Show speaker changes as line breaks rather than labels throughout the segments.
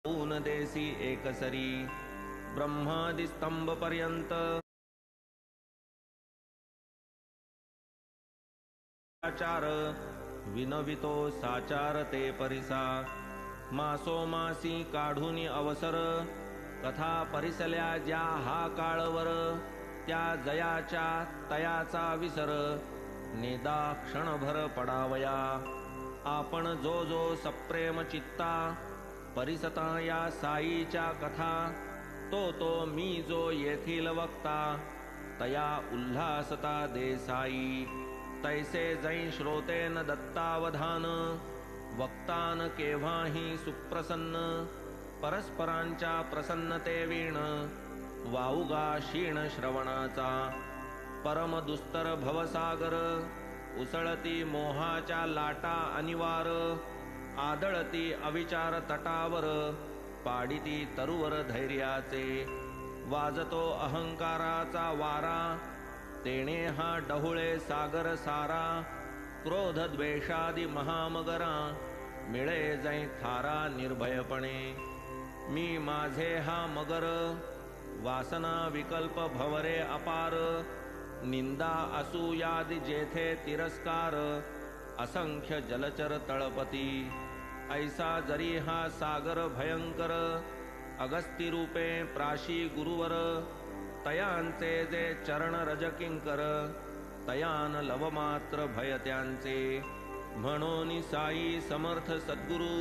ऊन देसी एकसरी ब्रह्मादि स्तंभ पर्यंत आचार विनवितो साचार ते परिसा मासोमासी काढूनी अवसर कथा परिसल्या ज्या हा काळवर त्या जयाच्या तयाचा विसर नेदा क्षणभर पडावया आपण जो जो सप्रेम चित्ता परिसता या साईच्या कथा तो मी जो येथील वक्ता तया उल्हासता देसाई तैसे जै श्रोतेन दत्तावधान वक्तान केव्हाही सुप्रसन्न परस्परांच्या प्रसन्नते वीण वाऊगा क्षीण श्रवणाचा परम दुस्तर भवसागर उसळती मोहाच्या लाटा अनिवार आदळती अविचार तटावर पाडिती तरुवर धैर्याचे वाजतो अहंकाराचा वारा तेणे हा डहुळे सागर सारा क्रोध द्वेषादि महामगरा मिळे जै थारा निर्भयपणे मी माझे हा मगर वासना विकल्प भवरे अपार निंदा असूयादि जेथे तिरस्कार असंख्य जलचर तळपती ऐसा जरी हा सागर भयंकर अगस्ती रूपे प्राशी गुरुवर तयांचे जे चरण रजकिंकर तयान लवमात्र भय त्यांचे म्हणून साई समर्थ सद्गुरु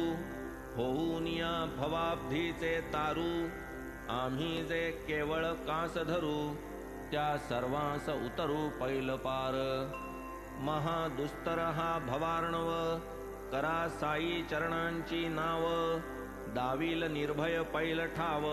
होऊन या भवाब्धीचे तारू आम्ही जे केवळ कास धरू त्या सर्वांस उतरू पैल पार महादुस्तर हा भवार्णव करा साई चरणांची नाव दाविल निर्भय पैल ठाव